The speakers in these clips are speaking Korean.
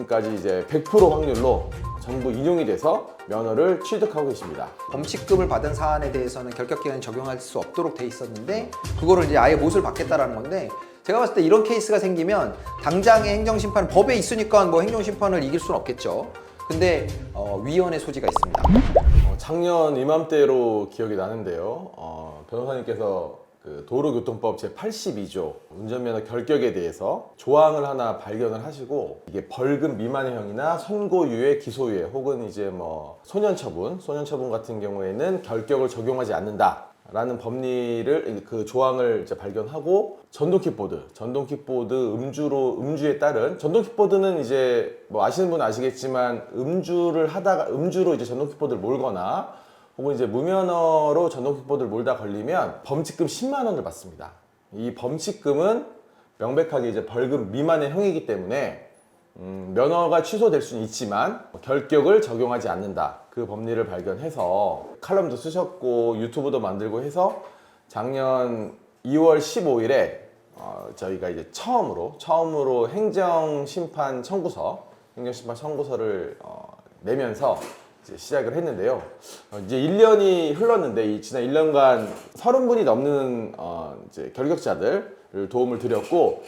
지금까지 이제 100% 확률로 전부 인용이 돼서 면허를 취득하고 계십니다. 범칙금을 받은 사안에 대해서는 결격기간이 적용할 수 없도록 돼 있었는데 그거를 이제 아예 못을 받겠다라는 건데, 제가 봤을 때 이런 케이스가 생기면 당장의 행정심판, 법에 있으니까 뭐 행정심판을 이길 수는 없겠죠. 근데 위헌의 소지가 있습니다. 작년 이맘때로 기억이 나는데요. 변호사님께서 그 도로교통법 제82조 운전면허 결격에 대해서 조항을 하나 발견을 하시고, 이게 벌금 미만의 형이나 선고유예, 기소유예 혹은 이제 뭐 소년처분 같은 경우에는 결격을 적용하지 않는다 라는 법리를, 그 조항을 이제 발견하고, 전동킥보드 음주에 따른, 전동킥보드는 이제 뭐 아시는 분은 아시겠지만 음주로 이제 전동킥보드를 몰거나 혹은 이제 무면허로 전동킥보드를 몰다 걸리면 범칙금 10만 원을 받습니다. 이 범칙금은 명백하게 이제 벌금 미만의 형이기 때문에 면허가 취소될 수는 있지만 결격을 적용하지 않는다. 그 법리를 발견해서 칼럼도 쓰셨고 유튜브도 만들고 해서 작년 2월 15일에 저희가 이제 처음으로 행정심판 청구서를 내면서 이제 시작을 했는데요. 이제 1년이 흘렀는데 지난 1년간 30분이 넘는 이제 결격자들을 도움을 드렸고,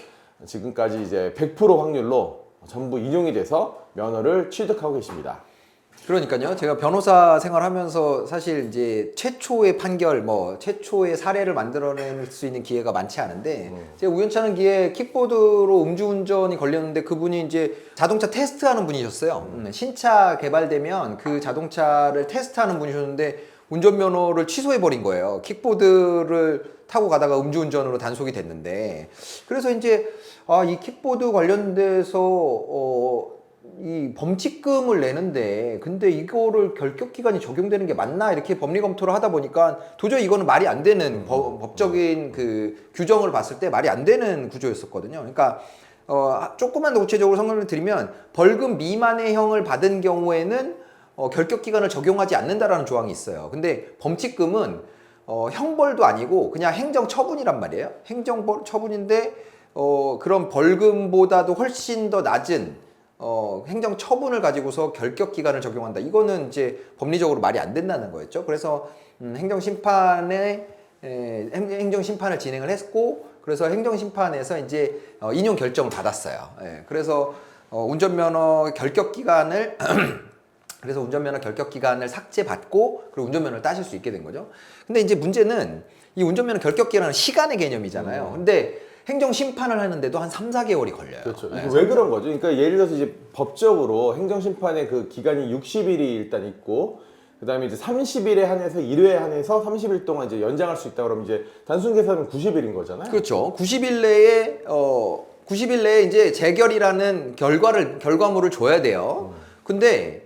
지금까지 이제 100% 확률로 전부 인용이 돼서 면허를 취득하고 계십니다. 그러니까요. 제가 변호사 생활하면서 사실 이제 최초의 판결, 최초의 사례를 만들어낼 수 있는 기회가 많지 않은데, 제가 우연찮은 기회에 킥보드로 음주운전이 걸렸는데 그분이 이제 자동차 테스트하는 분이셨어요. 신차 개발되면 그 자동차를 테스트하는 분이셨는데 운전면허를 취소해버린 거예요. 킥보드를 타고 가다가 음주운전으로 단속이 됐는데, 그래서 이제 이 킥보드 관련돼서 이 범칙금을 내는데 근데 이거를 결격기간이 적용되는 게 맞나, 이렇게 법리 검토를 하다 보니까 도저히 이거는 말이 안 되는 법적인 그 규정을 봤을 때 말이 안 되는 구조였었거든요. 그러니까 조금만 더 구체적으로 설명을 드리면, 벌금 미만의 형을 받은 경우에는 결격기간을 적용하지 않는다라는 조항이 있어요. 근데 범칙금은 형벌도 아니고 그냥 행정처분이란 말이에요. 행정처분인데 그런 벌금보다도 훨씬 더 낮은 행정 처분을 가지고서 결격 기간을 적용한다. 이거는 이제 법리적으로 말이 안 된다는 거였죠. 그래서 행정심판을 진행을 했고, 그래서 행정심판에서 이제 인용 결정을 받았어요. 그래서 운전면허 결격 기간을 삭제받고 그리고 운전면허를 따실 수 있게 된 거죠. 근데 이제 문제는 이 운전면허 결격 기간은 시간의 개념이잖아요. 근데 행정심판을 하는데도 한 3, 4개월이 걸려요. 그렇죠. 이게 왜 그런 거죠? 그러니까 예를 들어서 이제 법적으로 행정심판의 그 기간이 60일이 일단 있고, 그 다음에 이제 30일에 한해서 1회에 한해서 30일 동안 이제 연장할 수 있다 그러면 이제 단순 계산하면 90일인 거잖아요. 그렇죠. 90일 내에 이제 재결이라는 결과물을 줘야 돼요. 근데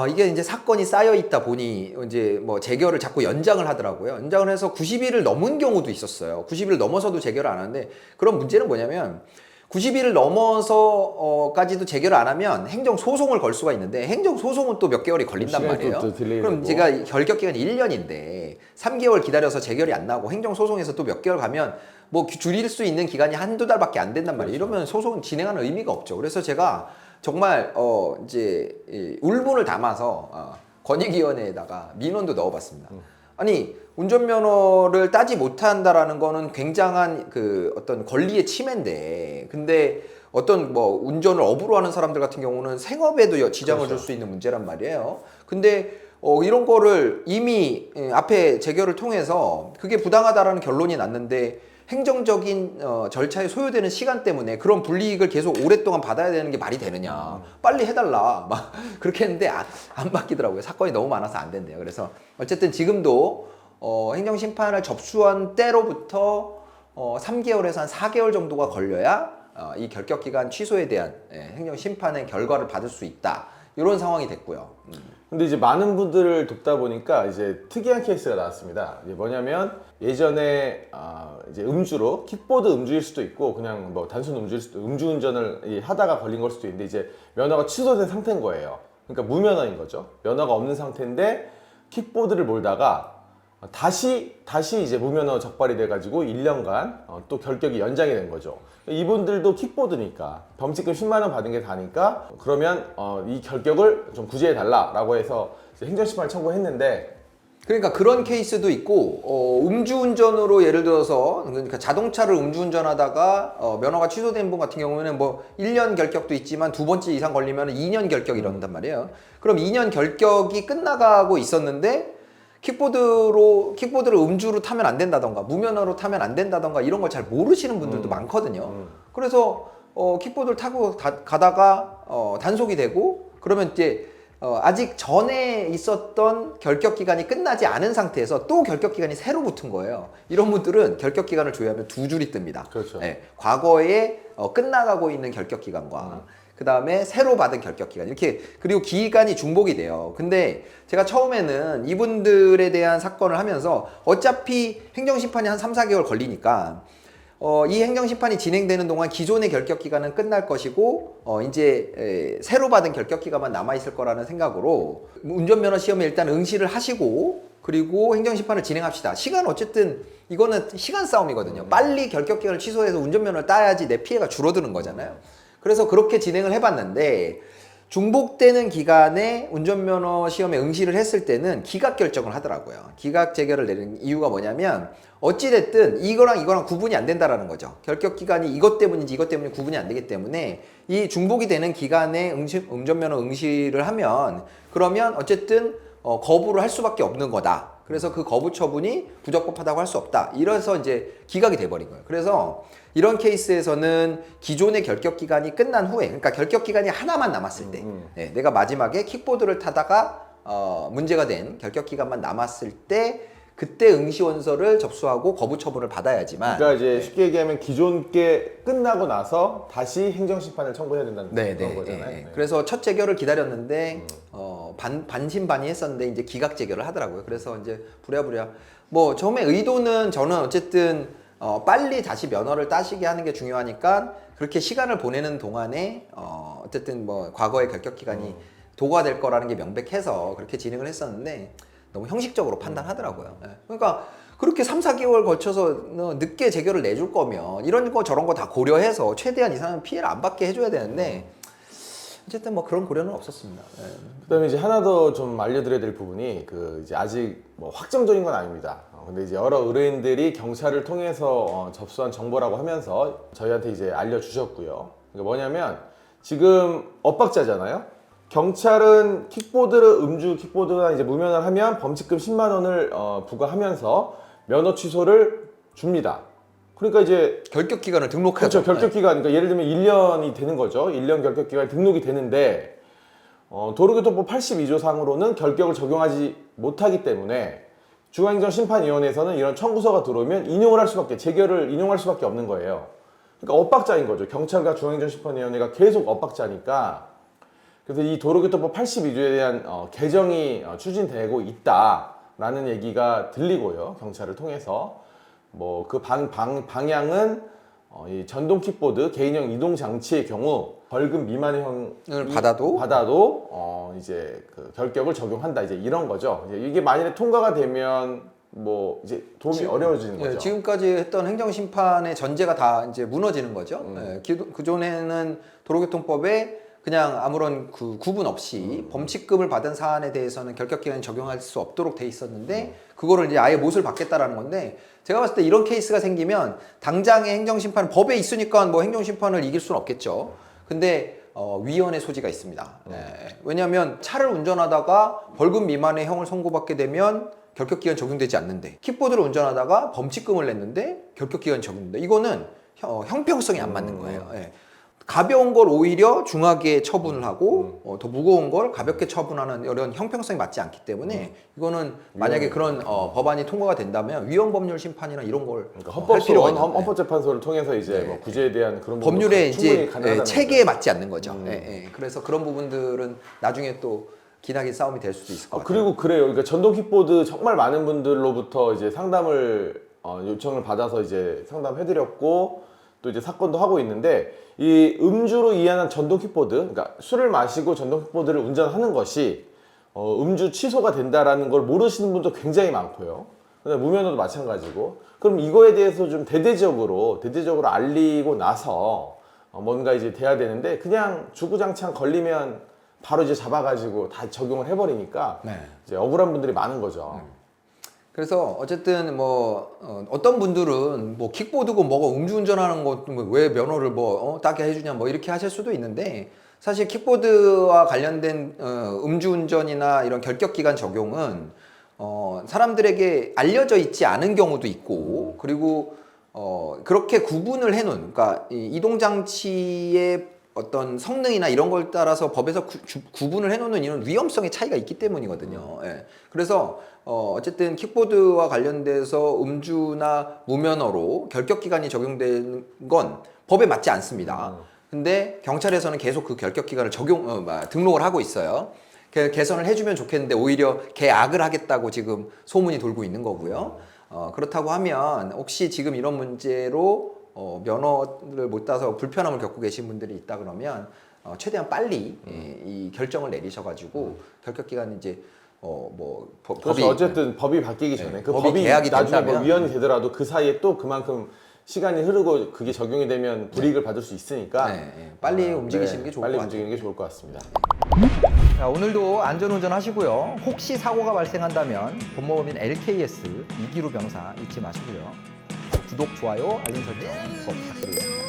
이게 이제 사건이 쌓여 있다 보니 이제 뭐 재결을 자꾸 연장을 하더라고요. 연장을 해서 90일을 넘은 경우도 있었어요. 90일을 넘어서도 재결을 안 하는데, 그런 문제는 뭐냐면 90일을 넘어서까지도 재결을 안 하면 행정소송을 걸 수가 있는데, 행정소송은 또 몇 개월이 걸린단 말이에요. 그럼 제가 결격기간이 1년인데 3개월 기다려서 재결이 안 나고 행정소송에서 또 몇 개월 가면 뭐 줄일 수 있는 기간이 한두 달밖에 안 된단 말이에요. 이러면 소송 진행하는 의미가 없죠. 그래서 제가 정말 이제 울분을 담아서 권익위원회에다가 민원도 넣어봤습니다. 아니, 운전면허를 따지 못한다라는 거는 굉장한 그 어떤 권리의 침해인데, 근데 어떤 뭐 운전을 업으로 하는 사람들 같은 경우는 생업에도 지장을 줄 수 있는 문제란 말이에요. 근데 이런 거를 이미 앞에 재결을 통해서 그게 부당하다라는 결론이 났는데, 행정적인 절차에 소요되는 시간 때문에 그런 불이익을 계속 오랫동안 받아야 되는 게 말이 되느냐, 빨리 해달라 막 그렇게 했는데 안 바뀌더라고요. 사건이 너무 많아서 안 된대요. 그래서 어쨌든 지금도 행정심판을 접수한 때로부터 3개월에서 한 4개월 정도가 걸려야 이 결격기간 취소에 대한 행정심판의 결과를 받을 수 있다, 이런 상황이 됐고요. 근데 이제 많은 분들을 돕다 보니까 이제 특이한 케이스가 나왔습니다. 이게 뭐냐면, 예전에 이제 킥보드 음주일 수도 있고 그냥 뭐 단순 음주일 수도, 음주운전을 하다가 걸린 걸 수도 있는데 이제 면허가 취소된 상태인 거예요. 그러니까 무면허인 거죠. 면허가 없는 상태인데 킥보드를 몰다가 다시 이제 무면허 적발이 돼가지고 1년간 또 결격이 연장이 된 거죠. 이분들도 킥보드니까 범칙금 10만 원 받은 게 다니까 그러면 이 결격을 좀 구제해 달라라고 해서 이제 행정심판을 청구했는데, 그러니까 그런 케이스도 있고 음주운전으로 예를 들어서 그러니까 자동차를 음주운전하다가 면허가 취소된 분 같은 경우에는 뭐 1년 결격도 있지만 두 번째 이상 걸리면 2년 결격 이런단 말이에요. 그럼 2년 결격이 끝나가고 있었는데 킥보드를 음주로 타면 안 된다던가 무면허로 타면 안 된다던가 이런 걸 잘 모르시는 분들도 많거든요. 그래서 킥보드를 타고 가다가 단속이 되고 그러면 이제 아직 전에 있었던 결격 기간이 끝나지 않은 상태에서 또 결격 기간이 새로 붙은 거예요. 이런 분들은 결격 기간을 조회하면 두 줄이 뜹니다. 그렇죠. 네, 과거에 끝나가고 있는 결격 기간과 그 다음에 새로 받은 결격 기간 이렇게, 그리고 기간이 중복이 돼요. 근데 제가 처음에는 이분들에 대한 사건을 하면서 어차피 행정심판이 한 3, 4개월 걸리니까 이 행정심판이 진행되는 동안 기존의 결격 기간은 끝날 것이고 이제 새로 받은 결격 기간만 남아있을 거라는 생각으로 운전면허 시험에 일단 응시를 하시고 그리고 행정심판을 진행합시다. 시간 어쨌든 이거는 시간 싸움이거든요. 빨리 결격 기간을 취소해서 운전면허를 따야지 내 피해가 줄어드는 거잖아요. 그래서 그렇게 진행을 해봤는데 중복되는 기간에 운전면허 시험에 응시를 했을 때는 기각 결정을 하더라고요. 기각 재결을 내는 이유가 뭐냐면 어찌됐든 이거랑 구분이 안 된다라는 거죠. 결격 기간이 이것 때문인지 이것 때문인지 구분이 안 되기 때문에 이 중복이 되는 기간에 운전면허 응시를 하면 그러면 어쨌든 거부를 할 수밖에 없는 거다. 그래서 그 거부 처분이 부적법하다고 할 수 없다. 이래서 이제 기각이 돼버린 거예요. 그래서 이런 케이스에서는 기존의 결격 기간이 끝난 후에, 그러니까 결격 기간이 하나만 남았을 때, 네, 내가 마지막에 킥보드를 타다가 문제가 된 결격 기간만 남았을 때 그때 응시원서를 접수하고 거부 처분을 받아야지만. 그러니까 이제 쉽게 얘기하면 기존 게 끝나고 나서 다시 행정심판을 청구해야 된다는 그런 거잖아요. 네. 그래서 첫 재결을 기다렸는데 반신반의했었는데 이제 기각 재결을 하더라고요. 그래서 이제 부랴부랴 뭐 처음에 의도는 저는 어쨌든 빨리 다시 면허를 따시게 하는 게 중요하니까 그렇게 시간을 보내는 동안에 어쨌든 뭐 과거의 결격 기간이 도가 될 거라는 게 명백해서 그렇게 진행을 했었는데 너무 형식적으로 판단하더라고요. 그러니까 그렇게 3, 4개월 거쳐서 늦게 재결을 내줄 거면 이런 거 저런 거 다 고려해서 최대한 이 사람 피해를 안 받게 해줘야 되는데 어쨌든 뭐 그런 고려는 없었습니다. 그다음에 이제 하나 더 좀 알려드려야 될 부분이 이제 아직 뭐 확정적인 건 아닙니다. 근데 이제 여러 의뢰인들이 경찰을 통해서 접수한 정보라고 하면서 저희한테 이제 알려주셨고요. 그러니까 뭐냐면 지금 엇박자잖아요. 경찰은 음주 킥보드나 이제 무면허를 하면 범칙금 10만 원을 부과하면서 면허 취소를 줍니다. 그러니까 이제 결격 기간을 등록하죠. 그렇죠. 결격 기간, 그러니까 예를 들면 1년이 되는 거죠. 1년 결격 기간이 등록이 되는데 도로교통법 82조 상으로는 결격을 적용하지 못하기 때문에 중앙행정심판위원회에서는 이런 청구서가 들어오면 재결을 인용할 수밖에 없는 거예요. 그러니까 엇박자인 거죠. 경찰과 중앙행정심판위원회가 계속 엇박자니까. 그래서 이 도로교통법 82조에 대한 개정이 추진되고 있다라는 얘기가 들리고요. 경찰을 통해서 뭐 그 방향은 이 전동 킥보드 개인형 이동 장치의 경우 벌금 미만의 형을 받아도 이제 그 결격을 적용한다, 이제 이런 거죠. 이게 만일에 통과가 되면 뭐 이제 도움이 어려워지는 거죠. 지금까지 했던 행정심판의 전제가 다 이제 무너지는 거죠. 그전에는 도로교통법에 그냥 아무런 그 구분 없이 범칙금을 받은 사안에 대해서는 결격기간이 적용할 수 없도록 돼 있었는데 그거를 이제 아예 못을 받겠다라는 건데, 제가 봤을 때 이런 케이스가 생기면 당장의 행정심판, 법에 있으니까 뭐 행정심판을 이길 수는 없겠죠. 근데 위헌의 소지가 있습니다. 왜냐하면 차를 운전하다가 벌금 미만의 형을 선고받게 되면 결격기간 적용되지 않는데, 킥보드를 운전하다가 범칙금을 냈는데 결격기간 적용된다. 이거는 형평성이 안 맞는 거예요. 가벼운 걸 오히려 중하게 처분을 하고 더 무거운 걸 가볍게 처분하는 이런 형평성이 맞지 않기 때문에 이거는 만약에 그런 법안이 통과가 된다면 위헌법률 심판이나 이런 걸 할 필요가 있는 헌법재판소를 통해서 이제 뭐 구제에 대한 그런 법률에 이제 가능하다는 체계에 맞지 않는 거죠. 그래서 그런 부분들은 나중에 또 기나긴 싸움이 될 수도 있을 것 같아요. 그리고 그래요. 그러니까 전동 킥보드 정말 많은 분들로부터 이제 상담을 요청을 받아서 이제 상담해드렸고 또 이제 사건도 하고 있는데, 이 음주로 이완한 전동 킥보드, 그러니까 술을 마시고 전동 킥보드를 운전하는 것이 음주 취소가 된다라는 걸 모르시는 분도 굉장히 많고요. 그다음에 무면허도 마찬가지고. 그럼 이거에 대해서 좀 대대적으로 알리고 나서 뭔가 이제 돼야 되는데 그냥 주구장창 걸리면 바로 이제 잡아가지고 다 적용을 해버리니까 네. 이제 억울한 분들이 많은 거죠. 그래서 어쨌든 뭐 어떤 분들은 뭐 킥보드고 뭐고 음주운전하는 거 왜 면허를 뭐 따게 해주냐 뭐 이렇게 하실 수도 있는데 사실 킥보드와 관련된 음주운전이나 이런 결격기간 적용은 사람들에게 알려져 있지 않은 경우도 있고 그리고 그렇게 구분을 해놓은 그러니까 이 이동장치의 어떤 성능이나 이런 걸 따라서 법에서 구분을 해놓는 이런 위험성의 차이가 있기 때문이거든요. 예. 그래서 어쨌든 킥보드와 관련돼서 음주나 무면허로 결격기간이 적용되는 건 법에 맞지 않습니다. 근데 경찰에서는 계속 그 결격기간을 등록을 하고 있어요. 개선을 해주면 좋겠는데 오히려 개악을 하겠다고 지금 소문이 돌고 있는 거고요. 그렇다고 하면 혹시 지금 이런 문제로 면허를 못 따서 불편함을 겪고 계신 분들이 있다 그러면 최대한 빨리 이 결정을 내리셔가지고 결격기간 이제 그렇죠. 어쨌든 법이 바뀌기 전에 그 법이 법이 개약이 나중에 뭐 된다면 위헌이 되더라도 그 사이에 또 그만큼 시간이 흐르고 그게 적용이 되면 불이익을 받을 수 있으니까 빨리 움직이시는 게 좋을 빨리 것 같아요. 움직이는 게 좋을 것 같습니다. 자, 오늘도 안전운전 하시고요. 혹시 사고가 발생한다면 본모법인 LKS 이기루 변호사 잊지 마시고요. 구독, 좋아요, 알림 설정 꼭 부탁드리겠습니다.